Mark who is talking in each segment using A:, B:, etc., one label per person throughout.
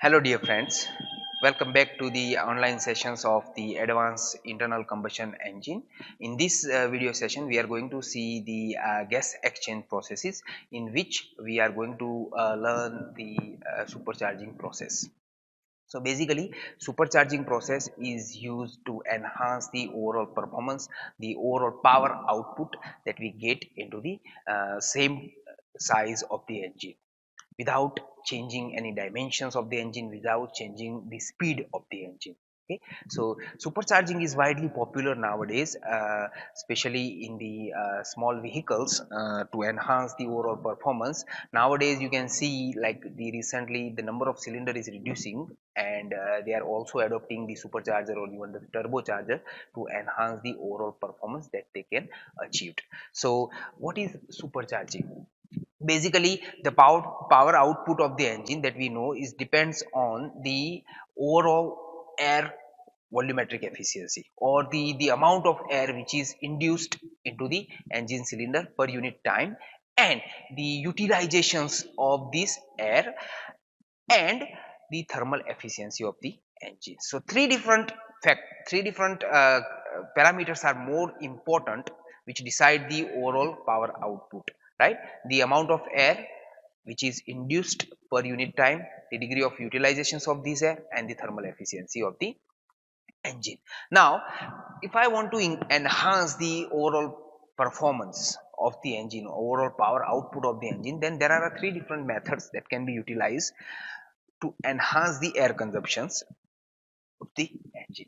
A: Hello dear friends, welcome back to the online sessions of the Advanced Internal Combustion Engine. In this video session we are going to see the gas exchange processes in which we are going to learn the supercharging process. So basically supercharging process is used to enhance the overall performance, the overall power output that we get into the same size of the engine without changing any dimensions of the engine, without changing the speed of the engine. Okay, so supercharging is widely popular nowadays, especially in the small vehicles, to enhance the overall performance. Nowadays you can see like the number of cylinder is reducing, and they are also adopting the supercharger or even the turbocharger to enhance the overall performance that they can achieve. So what is supercharging? Basically the power output of the engine that we know is depends on the overall air volumetric efficiency, or the amount of air which is induced into the engine cylinder per unit time, and the utilizations of this air, and the thermal efficiency of the engine. So three different parameters are more important, which decide the overall power output, right? The amount of air which is induced per unit time, the degree of utilizations of this air, and the thermal efficiency of the engine. Now if I want to enhance the overall performance of the engine, overall power output of the engine, then there are three different methods that can be utilized to enhance the air consumptions of the engine.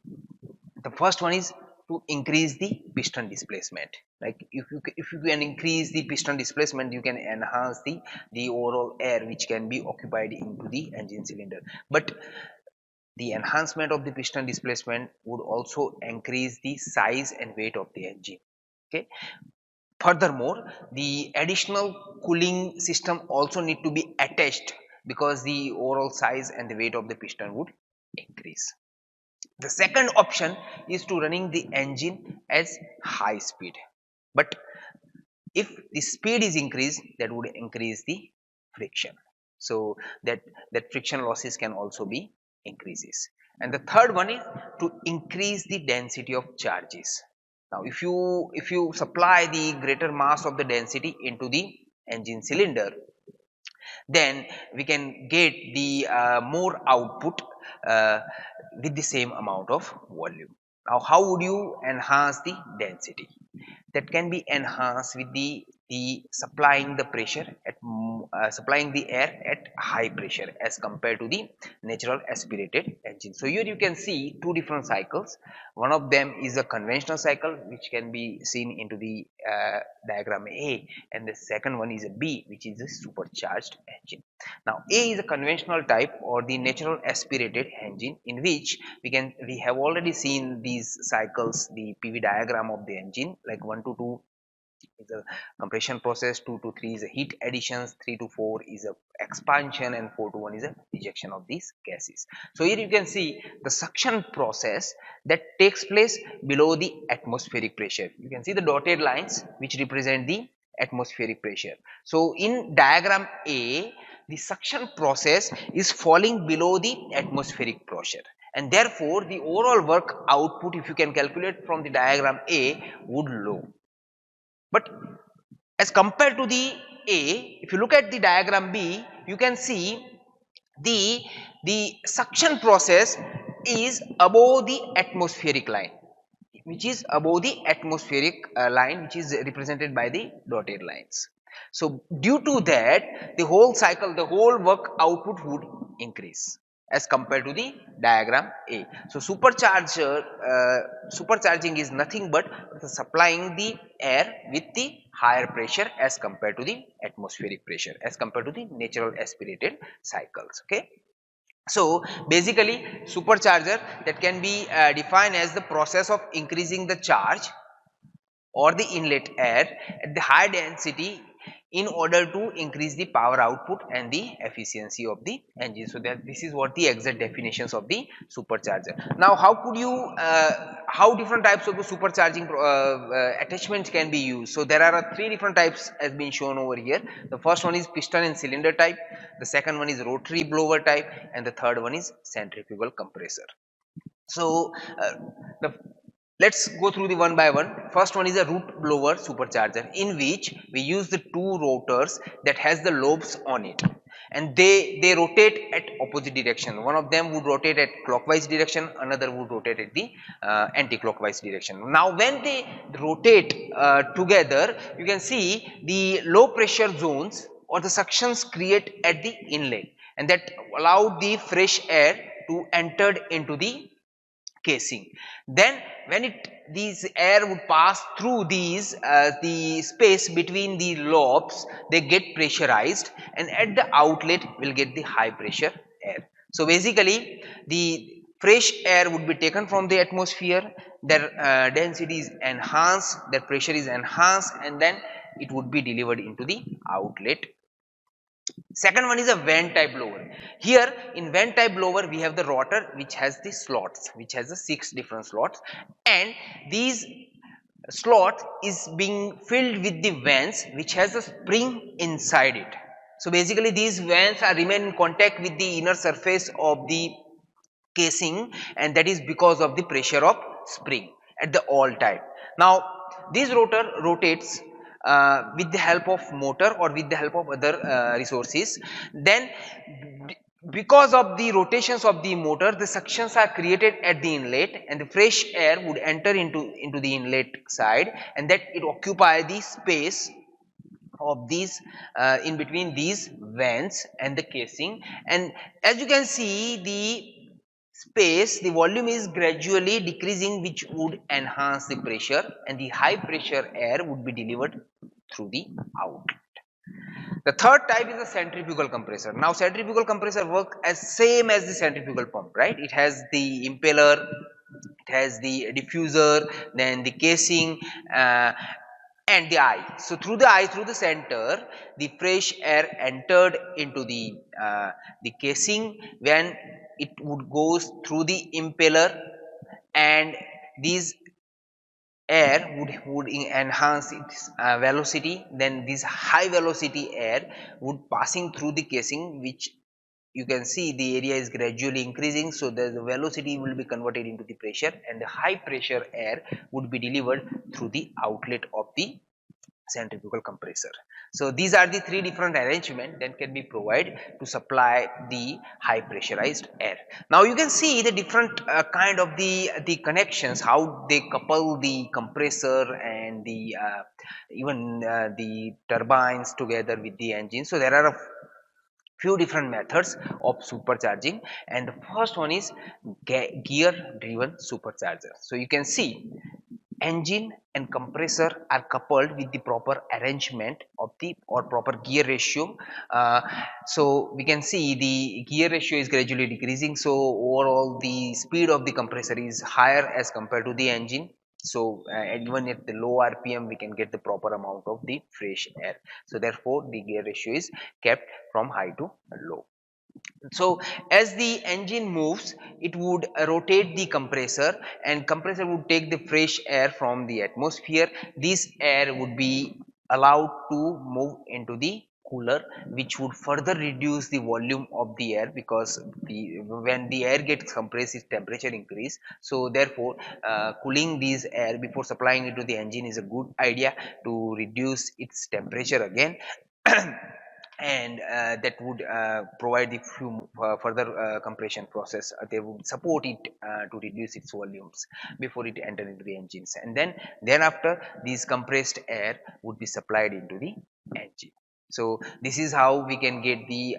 A: The first one is to increase the piston displacement. Like if you can increase the piston displacement, you can enhance the overall air which can be occupied into the engine cylinder. But the enhancement of the piston displacement would also increase the size and weight of the engine. Okay. Furthermore, the additional cooling system also need to be attached, because the overall size and the weight of the piston would increase. The second option is to running the engine as high speed, but if the speed is increased, that would increase the friction, so that friction losses can also be increases. And the third one is to increase the density of charges. Now if you supply the greater mass of the density into the engine cylinder, then we can get the more output uh, with the same amount of volume. Now how would you enhance the density? That can be enhanced with the supplying the pressure at supplying the air at high pressure as compared to the natural aspirated engine. So here you can see two different cycles. One of them is a conventional cycle, which can be seen into the diagram A, and the second one is a B, which is a supercharged engine. Now A is a conventional type or the natural aspirated engine, in which we have already seen these cycles, the PV diagram of the engine, like 1 to 2 is a compression process, 2 to 3 is a heat additions, 3 to 4 is a expansion, and 4 to 1 is a rejection of these gases. So here you can see the suction process that takes place below the atmospheric pressure. You can see the dotted lines which represent the atmospheric pressure. So in diagram A, the suction process is falling below the atmospheric pressure, and therefore the overall work output, if you can calculate from the diagram A, would low. But as compared to the A, if you look at the diagram B, you can see the the suction process is above the atmospheric line, which is above the atmospheric line, which is represented by the dotted lines. So due to that, the whole cycle, the whole work output would increase as compared to the diagram A. So supercharging is nothing but supplying the air with the higher pressure as compared to the atmospheric pressure, as compared to the natural aspirated cycles. Okay. So basically supercharger that can be defined as the process of increasing the charge or the inlet air at the high density in order to increase the power output and the efficiency of the engine. So that this is what the exact definitions of the supercharger. Now how could you how different types of the supercharging attachments can be used? So there are three different types as been shown over here. The first one is piston and cylinder type, the second one is rotary blower type, and the third one is centrifugal compressor. So the let's go through the one by one. First one is a root blower supercharger, in which we use the two rotors that has the lobes on it, and they rotate at opposite direction. One of them would rotate at clockwise direction, another would rotate at the anti-clockwise direction. Now when they rotate together, you can see the low pressure zones or the suctions create at the inlet, and that allow the fresh air to enter into the casing. Then when these air would pass through these the space between the lobes, they get pressurized, and at the outlet will get the high pressure air. So basically the fresh air would be taken from the atmosphere, their density is enhanced, their pressure is enhanced, and then it would be delivered into the outlet. Second one is a vent type blower. Here in vent type blower we have the rotor which has the slots, which has the 6 different slots, and these slot is being filled with the vents which has a spring inside it. So basically these vents are remain in contact with the inner surface of the casing, and that is because of the pressure of spring at the all time. Now this rotor rotates with the help of motor or with the help of other resources. Then because of the rotations of the motor, the suctions are created at the inlet, and the fresh air would enter into the inlet side, and that it occupy the space of these in between these vents and the casing. And as you can see, the space, the volume is gradually decreasing, which would enhance the pressure, and the high pressure air would be delivered through the outlet. The third type is the centrifugal compressor. Now centrifugal compressor work as same as the centrifugal pump, right? It has the impeller, it has the diffuser, then the casing, and the eye. So through the eye, through the center, the fresh air entered into the casing, when it would goes through the impeller, and these air would enhance its velocity. Then this high velocity air would passing through the casing, which you can see the area is gradually increasing, so the velocity will be converted into the pressure, and the high pressure air would be delivered through the outlet of the centrifugal compressor. So these are the three different arrangements that can be provided to supply the high pressurized air. Now you can see the different kind of the connections, how they couple the compressor and the even the turbines together with the engine. So there are a few different methods of supercharging, and the first one is gear driven supercharger. So you can see engine and compressor are coupled with the proper arrangement of the or proper gear ratio. So we can see the gear ratio is gradually decreasing, so overall the speed of the compressor is higher as compared to the engine. So even at the low rpm we can get the proper amount of the fresh air. So therefore the gear ratio is kept from high to low. So as the engine moves, it would rotate the compressor, and compressor would take the fresh air from the atmosphere. This air would be allowed to move into the cooler, which would further reduce the volume of the air, because when the air gets compressed, its temperature increase. So therefore cooling this air before supplying it to the engine is a good idea to reduce its temperature again. And that would provide the few further compression process. They would support it to reduce its volumes before it enter into the engines, and then thereafter these compressed air would be supplied into the engine. So this is how we can get the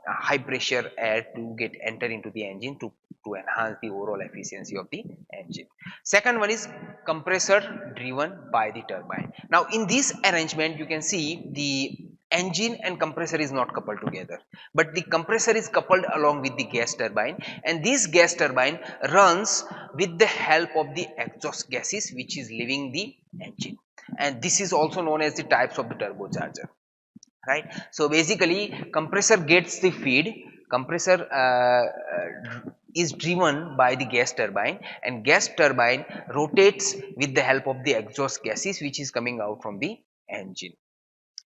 A: high pressure air to get enter into the engine to enhance the overall efficiency of the engine. Second one is compressor driven by the turbine. Now in this arrangement you can see the engine and compressor is not coupled together, but the compressor is coupled along with the gas turbine, and this gas turbine runs with the help of the exhaust gases which is leaving the engine, and this is also known as the types of the turbocharger. right? So basically compressor gets the feed. Compressor is driven by the gas turbine, and gas turbine rotates with the help of the exhaust gases which is coming out from the engine.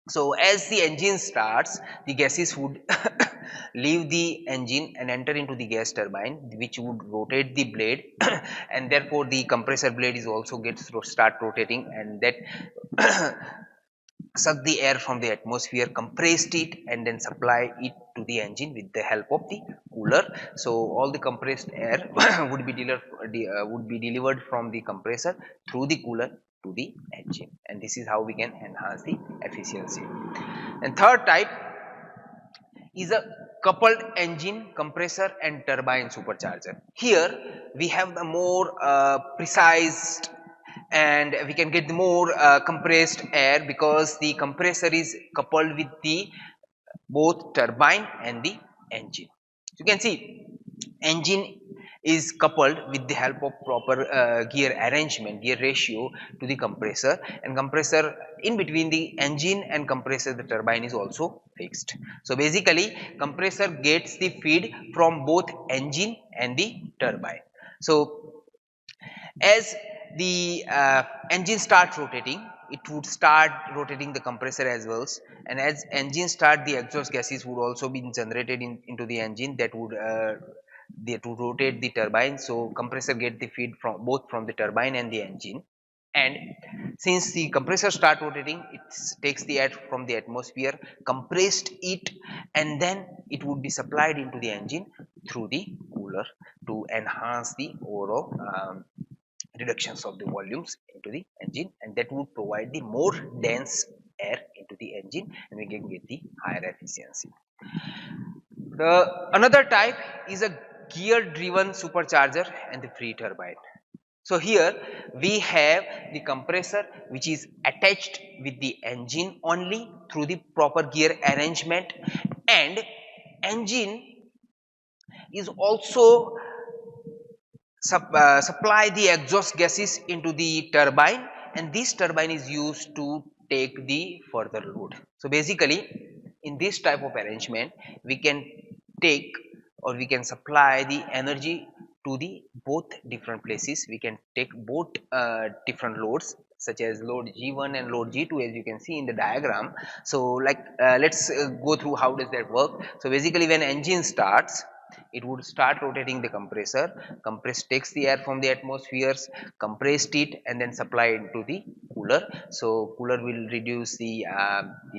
A: So as the engine starts, the gases would leave the engine and enter into the gas turbine, which would rotate the blade and therefore the compressor blade is also gets to start rotating, and that suck the air from the atmosphere, compressed it, and then supply it to the engine with the help of the cooler. So all the compressed air would be delivered from the compressor through the cooler to the engine, and this is how we can enhance the efficiency. And third type is a coupled engine compressor and turbine supercharger. Here we have the more precise, and we can get the more compressed air because the compressor is coupled with the both turbine and the engine. You can see engine is coupled with the help of proper gear arrangement, gear ratio to the compressor, and compressor in between the engine and compressor, the turbine is also fixed. So basically compressor gets the feed from both engine and the turbine. So as the engine starts rotating, it would start rotating the compressor as well, and as engine start, the exhaust gases would also be generated into the engine that would rotate the turbine. So compressor get the feed from both from the turbine and the engine, and since the compressor start rotating, it takes the air from the atmosphere, compressed it, and then it would be supplied into the engine through the cooler to enhance the overall reductions of the volumes into the engine, and that would provide the more dense air into the engine, and we can get the higher efficiency. The another type is a gear driven supercharger and the free turbine. So here we have the compressor which is attached with the engine only through the proper gear arrangement, and engine is also supply the exhaust gases into the turbine, and this turbine is used to take the further load. So basically in this type of arrangement we can take or we can supply the energy to the both different places. We can take both different loads such as load G1 and load G2 as you can see in the diagram. So like let's go through how does that work. So basically when engine starts, it would start rotating the compressor. Compress takes the air from the atmospheres, compressed it, and then supply it to the cooler. So cooler will reduce the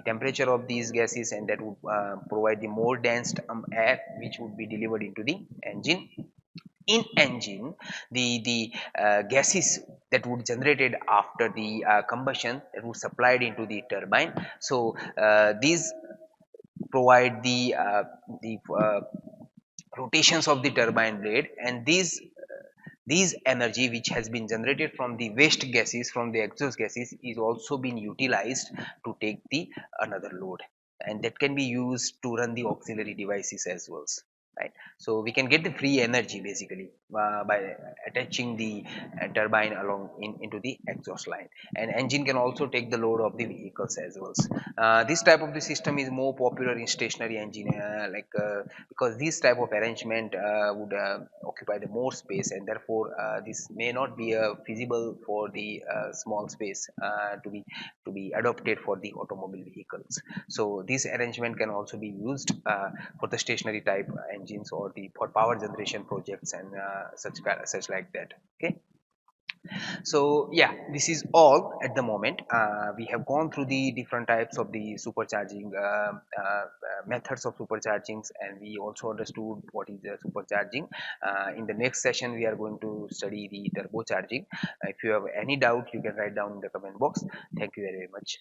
A: temperature of these gases, and that would provide the more dense air which would be delivered into the engine. In engine, the gases that would generated after the combustion that would supplied into the turbine. So these provide the rotations of the turbine blade, and these energy which has been generated from the waste gases, from the exhaust gases, is also being utilized to take the another load, and that can be used to run the auxiliary devices as well, right? So we can get the free energy basically by attaching the turbine along into the exhaust line, and engine can also take the load of the vehicles as well. This type of the system is more popular in stationary engine, because this type of arrangement would occupy the more space, and therefore this may not be feasible for the small space to be adopted for the automobile vehicles. So this arrangement can also be used for the stationary type engines or the for power generation projects and such like that. Okay. So yeah, this is all at the moment. We have gone through the different types of the supercharging methods of superchargings, and we also understood what is the supercharging. In the next session we are going to study the turbocharging. If you have any doubt, you can write down in the comment box. Thank you very much.